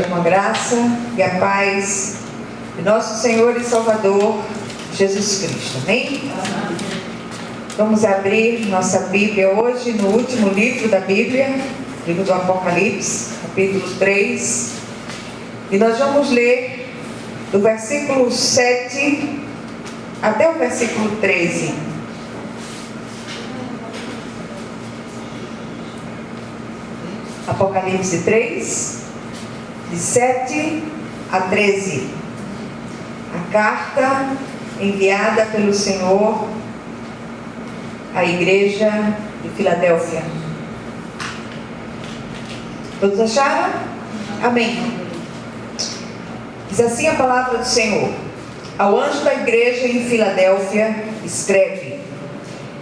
Com a graça e a paz de nosso Senhor e Salvador Jesus Cristo. Amém? Vamos abrir nossa Bíblia hoje no último livro da Bíblia, livro do Apocalipse, capítulo 3. E nós vamos ler do versículo 7 até o versículo 13. Apocalipse 3, de 7 a 13. A carta enviada pelo Senhor à igreja de Filadélfia. Todos acharam? Amém. Diz assim a palavra do Senhor: ao anjo da igreja em Filadélfia, escreve: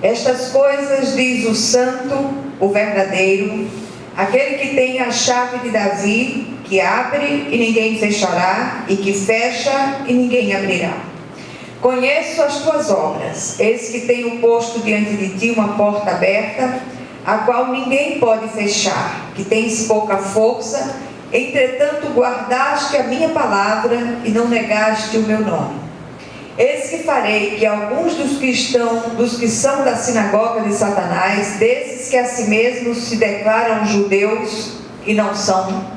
estas coisas diz o santo, o verdadeiro, aquele que tem a chave de Davi, que abre e ninguém fechará, e que fecha e ninguém abrirá. Conheço as tuas obras, eis que tenho posto diante de ti uma porta aberta, a qual ninguém pode fechar, que tens pouca força, entretanto guardaste a minha palavra e não negaste o meu nome. Eis que farei que alguns dos que são da sinagoga de Satanás, desses que a si mesmos se declaram judeus e não são,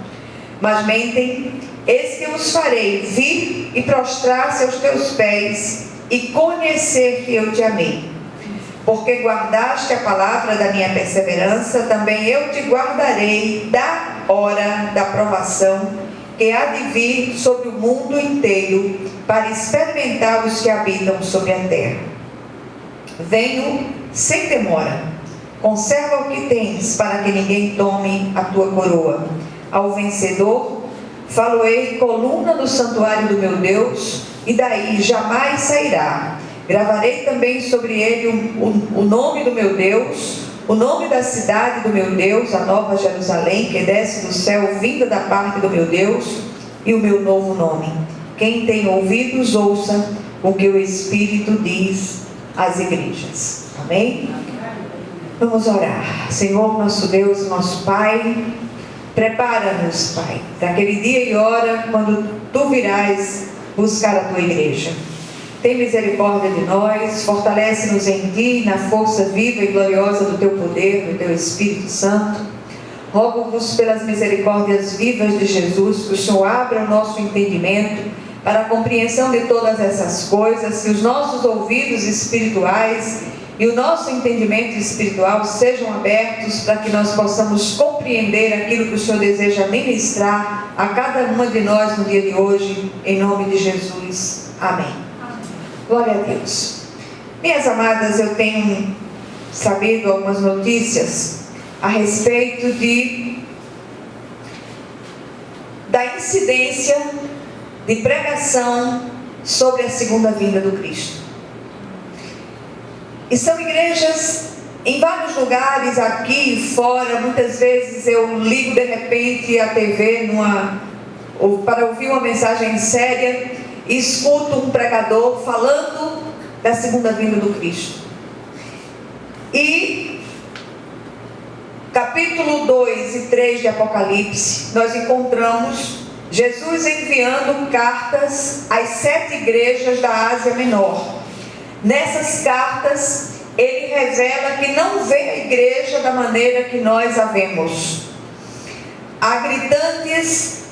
mas mentem, eis que os farei vir e prostrar-se aos teus pés e conhecer que eu te amei. Porque guardaste a palavra da minha perseverança, também eu te guardarei da hora da provação que há de vir sobre o mundo inteiro, para experimentar os que habitam sobre a terra. Venho sem demora, conserva o que tens, para que ninguém tome a tua coroa. Ao vencedor, faloei coluna do santuário do meu Deus, e daí jamais sairá. Gravarei também sobre ele o nome do meu Deus, o nome da cidade do meu Deus, a nova Jerusalém, que desce do céu, vinda da parte do meu Deus, e o meu novo nome. Quem tem ouvidos, ouça o que o Espírito diz às igrejas. Amém? Vamos orar. Senhor, nosso Deus, nosso Pai, prepara-nos, Pai, para aquele dia e hora quando Tu virás buscar a Tua igreja. Tem misericórdia de nós, fortalece-nos em Ti, na força viva e gloriosa do Teu poder, do Teu Espírito Santo. Rogo-vos pelas misericórdias vivas de Jesus, que o Senhor abra o nosso entendimento para a compreensão de todas essas coisas, que os nossos ouvidos espirituais e o nosso entendimento espiritual sejam abertos para que nós possamos compreender aquilo que o Senhor deseja ministrar a cada uma de nós no dia de hoje, em nome de Jesus. Amém. Glória a Deus. Minhas amadas, eu tenho sabido algumas notícias a respeito da incidência de pregação sobre a segunda vinda do Cristo. E são igrejas em vários lugares, aqui e fora. Muitas vezes eu ligo de repente a TV para ouvir uma mensagem séria e escuto um pregador falando da segunda vinda do Cristo. E capítulo 2 e 3 de Apocalipse, nós encontramos Jesus enviando cartas às 7 igrejas da Ásia Menor. Nessas cartas, ele revela que não vê a igreja da maneira que nós a vemos. Há gritantes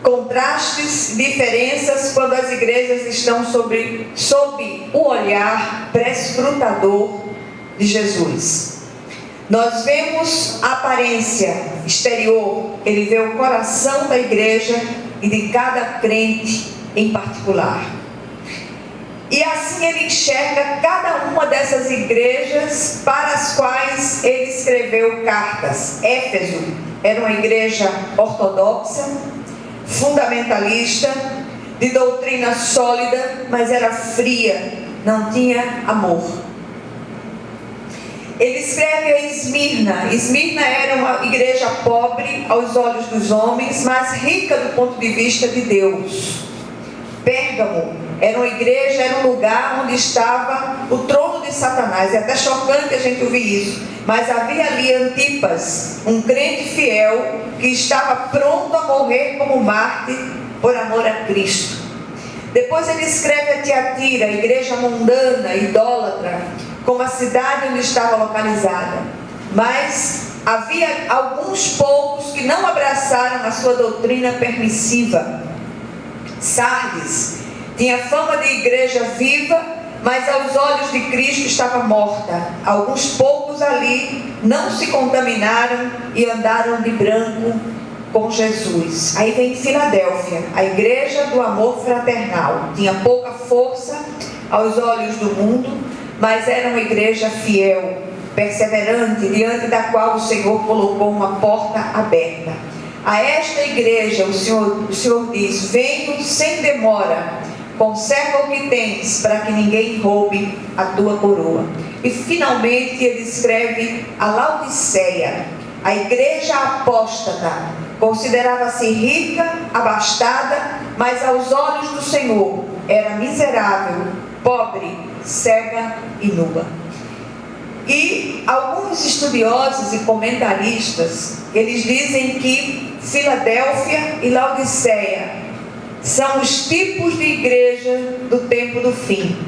contrastes, diferenças quando as igrejas estão sob o olhar prescrutador de Jesus. Nós vemos a aparência exterior, ele vê o coração da igreja e de cada crente em particular. E assim ele enxerga cada uma dessas igrejas para as quais ele escreveu cartas. Éfeso era uma igreja ortodoxa, fundamentalista, de doutrina sólida, mas era fria, não tinha amor. Ele escreve a Esmirna. Esmirna era uma igreja pobre aos olhos dos homens, mas rica do ponto de vista de Deus. Pérgamo era uma igreja, era um lugar onde estava o trono de Satanás. É até chocante a gente ouvir isso. Mas havia ali Antipas, um crente fiel, que estava pronto a morrer como mártir por amor a Cristo. Depois ele escreve a Tiatira, igreja mundana, idólatra, como a cidade onde estava localizada. Mas havia alguns poucos que não abraçaram a sua doutrina permissiva. Sardes tinha fama de igreja viva, mas aos olhos de Cristo estava morta. Alguns poucos ali não se contaminaram e andaram de branco com Jesus. Aí vem Filadélfia, a igreja do amor fraternal. Tinha pouca força aos olhos do mundo, mas era uma igreja fiel, perseverante, diante da qual o Senhor colocou uma porta aberta. A esta igreja o Senhor diz: venho sem demora, conserva o que tens, para que ninguém roube a tua coroa. E finalmente ele escreve a Laodiceia, a igreja apóstata. Considerava-se rica, abastada, mas aos olhos do Senhor era miserável, pobre, cega e nua. E alguns estudiosos e comentaristas, eles dizem que Filadélfia e Laodiceia são os tipos de igreja do tempo do fim,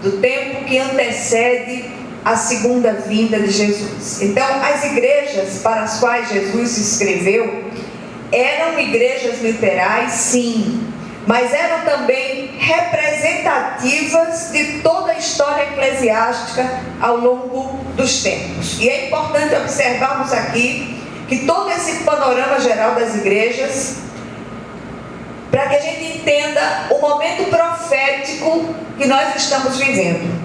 do tempo que antecede a segunda vinda de Jesus. Então, as igrejas para as quais Jesus escreveu eram igrejas literais, sim, mas eram também representativas de toda a história eclesiástica ao longo dos tempos. E é importante observarmos aqui que todo esse panorama geral das igrejas, para que a gente entenda o momento profético que nós estamos vivendo.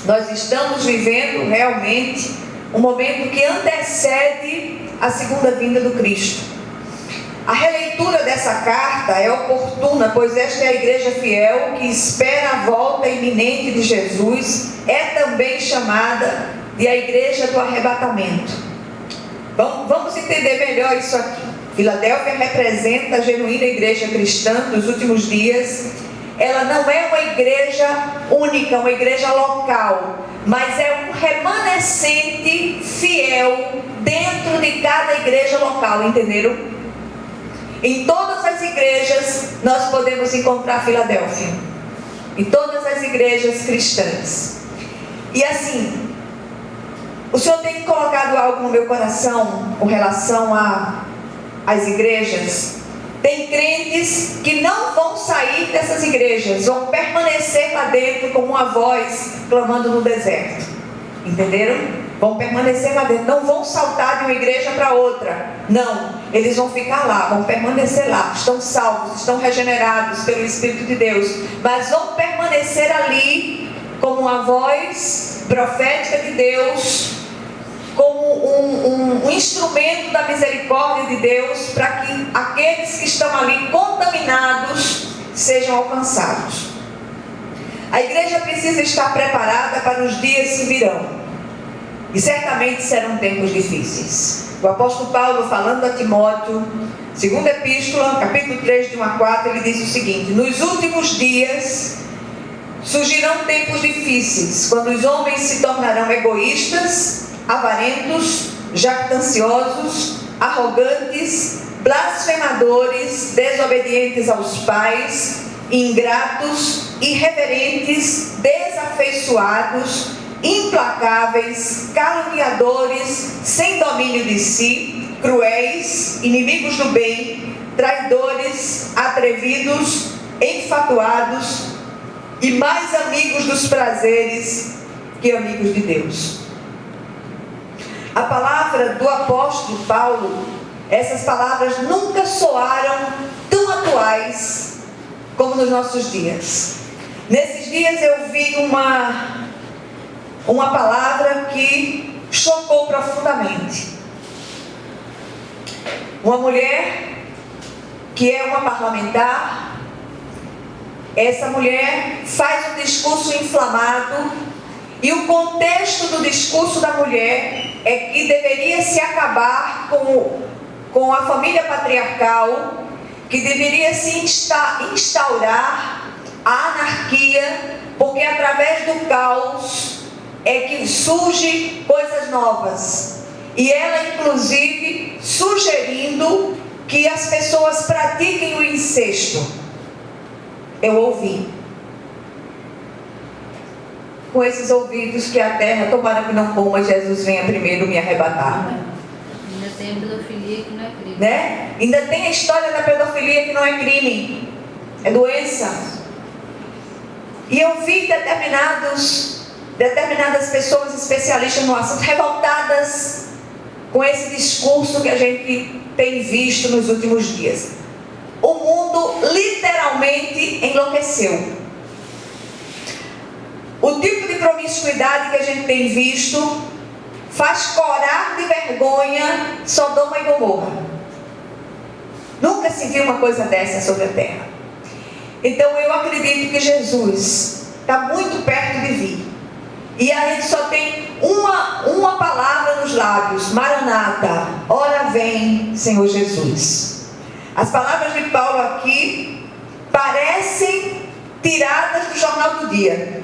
Nós estamos vivendo realmente um momento que antecede a segunda vinda do Cristo. A releitura dessa carta é oportuna, pois esta é a igreja fiel que espera a volta iminente de Jesus. É também chamada de a igreja do arrebatamento. Vamos entender melhor isso aqui. Filadélfia representa a genuína igreja cristã dos últimos dias. Ela não é uma igreja única, uma igreja local, mas é um remanescente fiel dentro de cada igreja local, entenderam? Em todas as igrejas nós podemos encontrar Filadélfia, em todas as igrejas cristãs. E assim, o Senhor tem colocado algo no meu coração com relação às igrejas. Tem crentes que não vão sair dessas igrejas, vão permanecer lá dentro como uma voz clamando no deserto. Entenderam? Vão permanecer lá dentro, não vão saltar de uma igreja para outra. Não, eles vão ficar lá, vão permanecer lá. Estão salvos, estão regenerados pelo Espírito de Deus, mas vão permanecer ali como uma voz profética de Deus, como um instrumento da misericórdia de Deus, para que aqueles que estão ali contaminados sejam alcançados. A igreja precisa estar preparada para os dias que virão, e certamente serão tempos difíceis. O apóstolo Paulo, falando a Timóteo, segunda epístola, capítulo 3, de 1 a 4, ele diz o seguinte: nos últimos dias surgirão tempos difíceis, quando os homens se tornarão egoístas, avarentos, jactanciosos, arrogantes, blasfemadores, desobedientes aos pais, ingratos, irreverentes, desafeiçoados, implacáveis, caluniadores, sem domínio de si, cruéis, inimigos do bem, traidores, atrevidos, enfatuados e mais amigos dos prazeres que amigos de Deus. A palavra do apóstolo Paulo, essas palavras nunca soaram tão atuais como nos nossos dias. Nesses dias eu vi uma palavra que chocou profundamente. Uma mulher que é uma parlamentar, essa mulher faz um discurso inflamado, e o contexto do discurso da mulher é que deveria se acabar com a família patriarcal, que deveria se instaurar a anarquia, porque através do caos é que surgem coisas novas. E ela, inclusive, sugerindo que as pessoas pratiquem o incesto. Eu ouvi. Com esses ouvidos que a terra, tomara que não coma, Jesus venha primeiro me arrebatar. Ainda tem a pedofilia que não é crime. Né? Ainda tem a história da pedofilia que não é crime. É doença. E eu vi determinadas pessoas especialistas no assunto revoltadas com esse discurso que a gente tem visto nos últimos dias. O mundo literalmente enlouqueceu. O tipo de promiscuidade que a gente tem visto faz corar de vergonha Sodoma e Gomorra. Nunca se viu uma coisa dessa sobre a terra. Então eu acredito que Jesus está muito perto de vir. E a gente só tem uma palavra nos lábios: Maranata, ora vem, Senhor Jesus. As palavras de Paulo aqui parecem tiradas do jornal do dia.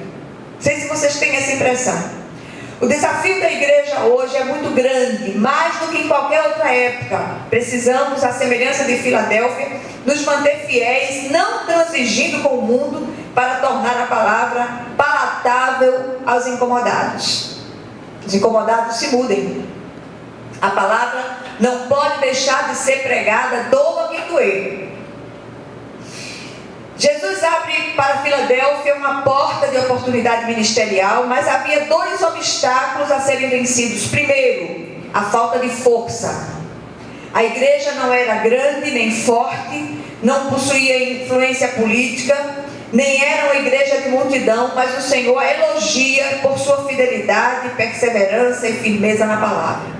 Não sei se vocês têm essa impressão. O desafio da igreja hoje é muito grande, mais do que em qualquer outra época. Precisamos, à semelhança de Filadélfia, nos manter fiéis, não transigindo com o mundo, para tornar a palavra palatável aos incomodados. Os incomodados se mudem. A palavra não pode deixar de ser pregada, doa quem doer. Jesus abre para Filadélfia uma porta de oportunidade ministerial, mas havia 2 obstáculos a serem vencidos. Primeiro, a falta de força. A igreja não era grande nem forte, não possuía influência política, nem era uma igreja de multidão, mas o Senhor a elogia por sua fidelidade, perseverança e firmeza na palavra.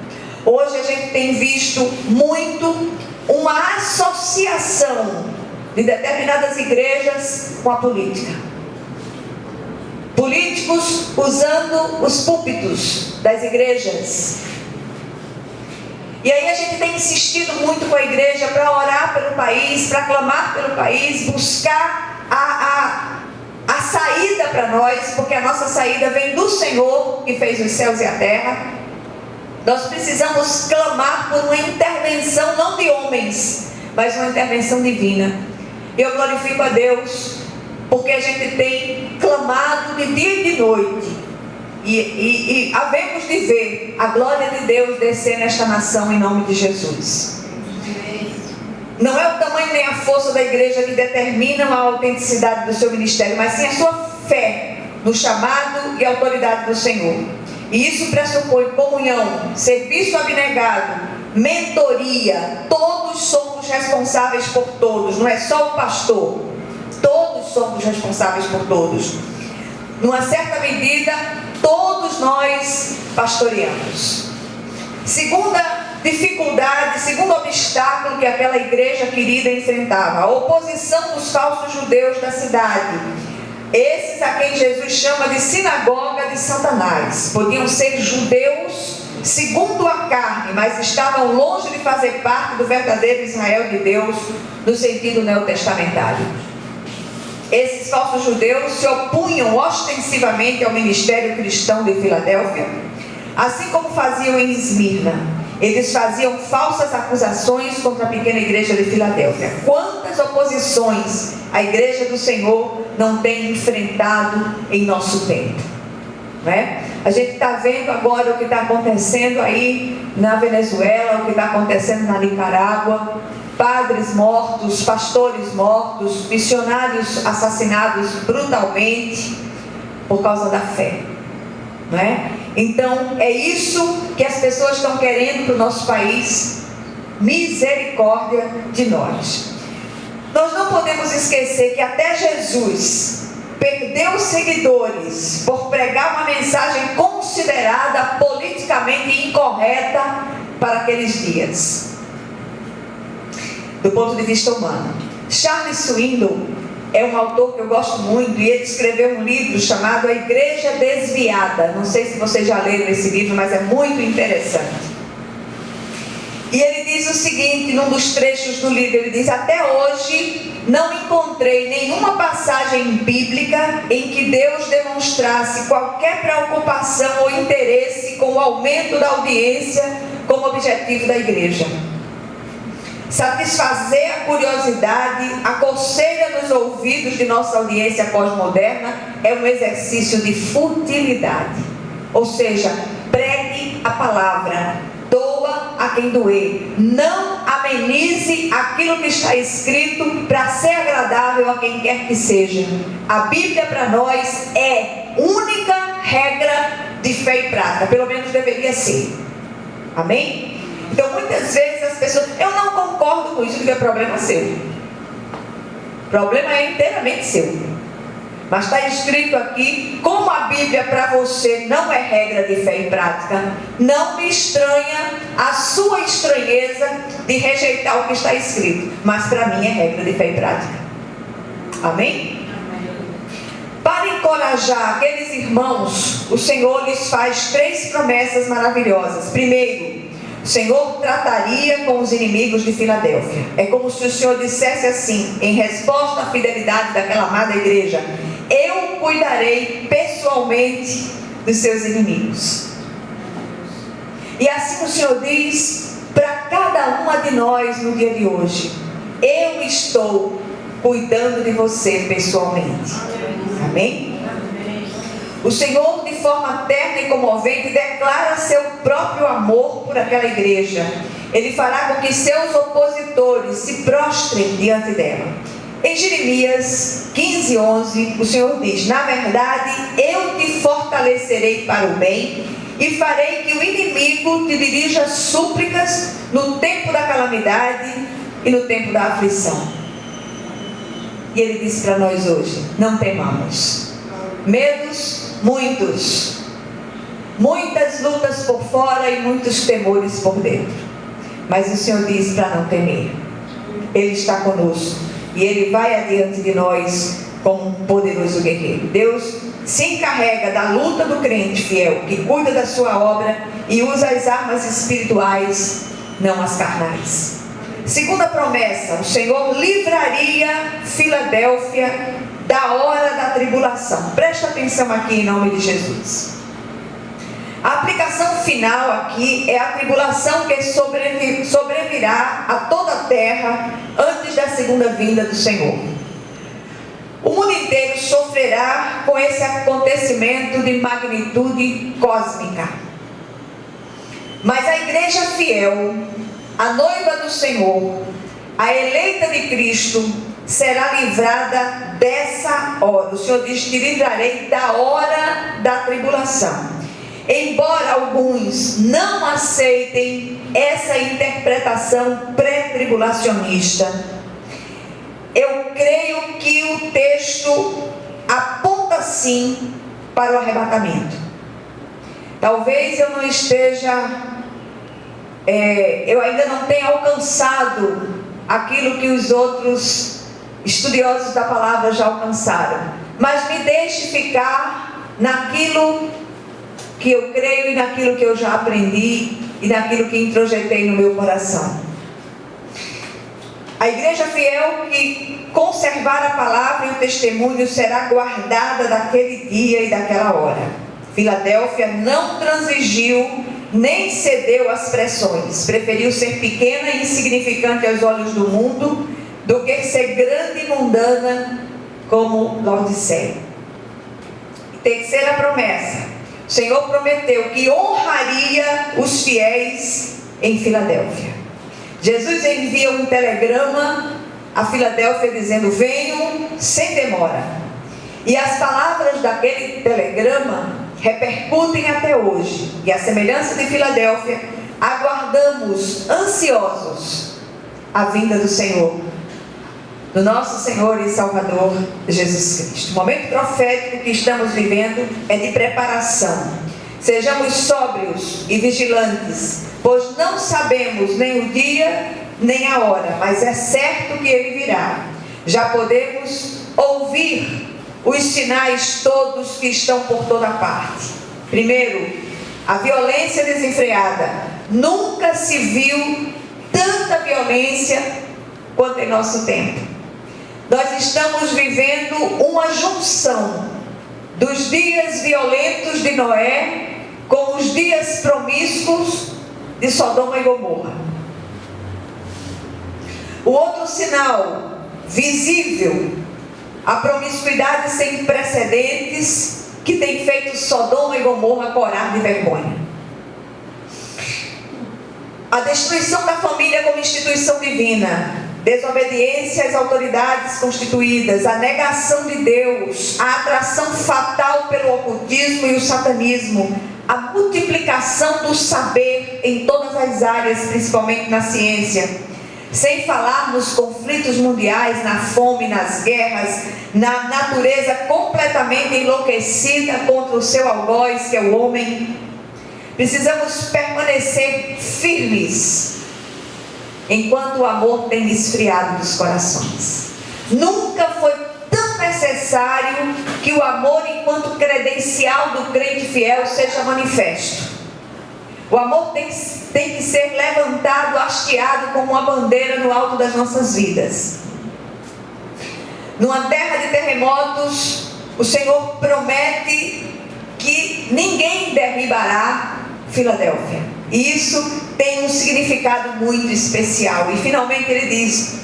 Hoje a gente tem visto muito uma associação de determinadas igrejas com a política. Políticos usando os púlpitos das igrejas. E aí a gente tem insistido muito com a igreja para orar pelo país, para clamar pelo país, buscar a saída para nós, porque a nossa saída vem do Senhor, que fez os céus e a terra. Nós precisamos clamar por uma intervenção, não de homens, mas uma intervenção divina. Eu glorifico a Deus, porque a gente tem clamado de dia e de noite, e havemos de ver a glória de Deus descer nesta nação em nome de Jesus. Não é o tamanho nem a força da igreja que determinam a autenticidade do seu ministério, mas sim a sua fé no chamado e autoridade do Senhor. E isso pressupõe comunhão, serviço abnegado, mentoria. Todos somos responsáveis por todos, não é só o pastor. Todos somos responsáveis por todos. Numa certa medida, todos nós pastoreamos. Segunda dificuldade, segundo obstáculo que aquela igreja querida enfrentava: a oposição dos falsos judeus da cidade. Esses a quem Jesus chama de sinagoga de Satanás. Podiam ser judeus segundo a carne, mas estavam longe de fazer parte do verdadeiro Israel de Deus no sentido neotestamentário. Esses falsos judeus se opunham ostensivamente ao ministério cristão de Filadélfia, assim como faziam em Esmirna. Eles faziam falsas acusações contra a pequena igreja de Filadélfia. Quantas oposições a igreja do Senhor não tem enfrentado em nosso tempo, não é? A gente está vendo agora o que está acontecendo aí na Venezuela, o que está acontecendo na Nicarágua. Padres mortos, pastores mortos, missionários assassinados brutalmente por causa da fé, não é? Então é isso que as pessoas estão querendo para o nosso país. Misericórdia de nós. Nós não podemos esquecer que até Jesus perdeu seguidores por pregar uma mensagem considerada politicamente incorreta para aqueles dias, do ponto de vista humano. Charles Swindoll é um autor que eu gosto muito, e ele escreveu um livro chamado A Igreja Desviada. Não sei se vocês já leram esse livro, mas é muito interessante. E ele diz diz o seguinte, num dos trechos do livro, ele diz: até hoje não encontrei nenhuma passagem bíblica em que Deus demonstrasse qualquer preocupação ou interesse com o aumento da audiência como objetivo da igreja. Satisfazer a curiosidade, a coceira nos ouvidos de nossa audiência pós-moderna é um exercício de futilidade. Ou seja, pregue a palavra, doa a quem doer. Não amenize aquilo que está escrito para ser agradável a quem quer que seja. A Bíblia para nós é única regra de fé e prática, pelo menos deveria ser. Amém? Então muitas vezes as pessoas, eu não concordo com isso, porque é problema seu. O problema é inteiramente seu. Mas está escrito aqui, como a Bíblia para você não é regra de fé e prática, não me estranha a sua estranheza de rejeitar o que está escrito. Mas para mim é regra de fé e prática. Amém? Para encorajar aqueles irmãos, o Senhor lhes faz 3 promessas maravilhosas. Primeiro, o Senhor trataria com os inimigos de Filadélfia. É como se o Senhor dissesse assim, em resposta à fidelidade daquela amada igreja: eu cuidarei pessoalmente dos seus inimigos. E assim o Senhor diz para cada uma de nós no dia de hoje: eu estou cuidando de você pessoalmente. Amém? O Senhor, de forma terna e comovente, declara seu próprio amor por aquela igreja. Ele fará com que seus opositores se prostrem diante dela. Em Jeremias 15:11, o Senhor diz: na verdade, eu te fortalecerei para o bem e farei que o inimigo te dirija súplicas no tempo da calamidade e no tempo da aflição. E Ele diz para nós hoje: não temamos. Medos muitos, muitas lutas por fora e muitos temores por dentro, mas o Senhor diz para não temer. Ele está conosco e Ele vai adiante de nós como um poderoso guerreiro. Deus se encarrega da luta do crente fiel, que cuida da sua obra e usa as armas espirituais, não as carnais. Segunda promessa: o Senhor livraria Filadélfia da hora da tribulação. Presta atenção aqui em nome de Jesus. A aplicação final aqui é a tribulação que sobrevirá a toda a terra antes da segunda vinda do Senhor. O mundo inteiro sofrerá com esse acontecimento de magnitude cósmica. Mas a igreja fiel, a noiva do Senhor, a eleita de Cristo, será livrada dessa hora. O Senhor diz: te livrarei da hora da tribulação. Embora alguns não aceitem essa interpretação pré-tribulacionista, eu creio que o texto aponta sim para o arrebatamento. Talvez eu não esteja, eu ainda não tenha alcançado aquilo que os outros estudiosos da palavra já alcançaram, mas me deixe ficar naquilo que eu creio e naquilo que eu já aprendi e naquilo que introjetei no meu coração. A igreja fiel que conservar a palavra e o testemunho será guardada daquele dia e daquela hora. Filadélfia não transigiu nem cedeu às pressões, preferiu ser pequena e insignificante aos olhos do mundo do que ser grande e mundana como Laodiceia. Terceira promessa: o Senhor prometeu que honraria os fiéis em Filadélfia. Jesus envia um telegrama a Filadélfia dizendo: venham sem demora. E as palavras daquele telegrama repercutem até hoje. E a semelhança de Filadélfia, aguardamos ansiosos a vinda do Senhor, do nosso Senhor e Salvador Jesus Cristo. O momento profético que estamos vivendo é de preparação. Sejamos sóbrios e vigilantes, pois não sabemos nem o dia nem a hora, mas é certo que Ele virá. Já podemos ouvir os sinais todos que estão por toda parte. Primeiro, a violência desenfreada. Nunca se viu tanta tanta violência quanto em nosso tempo. Nós estamos vivendo uma junção dos dias violentos de Noé com os dias promíscuos de Sodoma e Gomorra. O outro sinal visível, a promiscuidade sem precedentes que tem feito Sodoma e Gomorra corar de vergonha. A destruição da família como instituição divina, desobediência às autoridades constituídas, a negação de Deus, a atração fatal pelo ocultismo e o satanismo, a multiplicação do saber em todas as áreas, principalmente na ciência, sem falar nos conflitos mundiais, na fome, nas guerras, na natureza completamente enlouquecida contra o seu algoz, que é o homem. Precisamos permanecer firmes enquanto o amor tem esfriado dos corações. Nunca foi tão necessário que o amor, enquanto credencial do crente fiel, seja manifesto. O amor tem que ser levantado, hasteado como uma bandeira no alto das nossas vidas. Numa terra de terremotos, o Senhor promete que ninguém derribará Filadélfia. E isso tem um significado muito especial. E finalmente ele diz: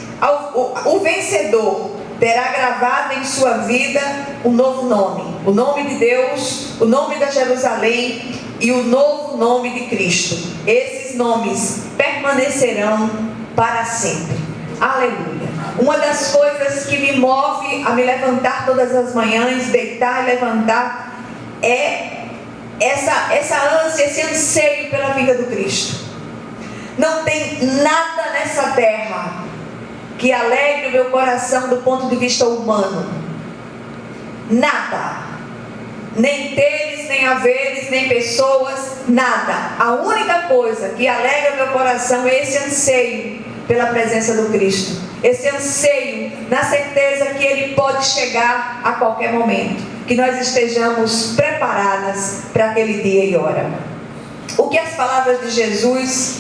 o vencedor terá gravado em sua vida um novo nome. O nome de Deus, o nome da Jerusalém e o novo nome de Cristo. Esses nomes permanecerão para sempre. Aleluia. Uma das coisas que me move a me levantar todas as manhãs, deitar e levantar, é essa ânsia, esse anseio pela vida do Cristo. Não tem nada nessa terra que alegre o meu coração do ponto de vista humano. Nada. Nem teres, nem haveres, nem pessoas, nada. A única coisa que alegra o meu coração é esse anseio pela presença do Cristo. Esse anseio na certeza que Ele pode chegar a qualquer momento. Que nós estejamos preparadas para aquele dia e hora. O que as palavras de Jesus,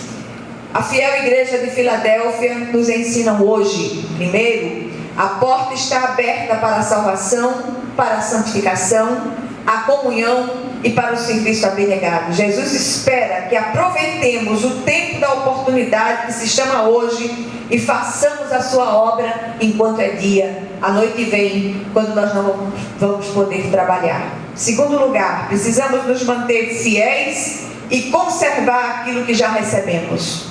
a fiel igreja de Filadélfia, nos ensinam hoje? Primeiro, a porta está aberta para a salvação, para a santificação, a comunhão e para o serviço abnegado. Jesus espera que aproveitemos o tempo da oportunidade que se chama hoje e façamos a sua obra enquanto é dia. A noite vem quando nós não vamos poder trabalhar. Segundo lugar, precisamos nos manter fiéis e conservar aquilo que já recebemos.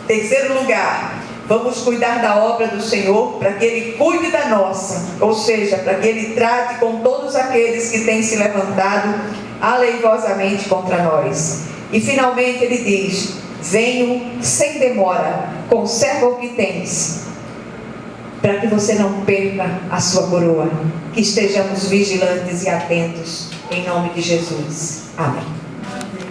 Terceiro lugar, vamos cuidar da obra do Senhor para que Ele cuide da nossa, ou seja, para que Ele trate com todos aqueles que têm se levantado aleivosamente contra nós. E finalmente Ele diz: venho sem demora, conserva o que tens, para que você não perca a sua coroa. Que estejamos vigilantes e atentos, em nome de Jesus. Amém.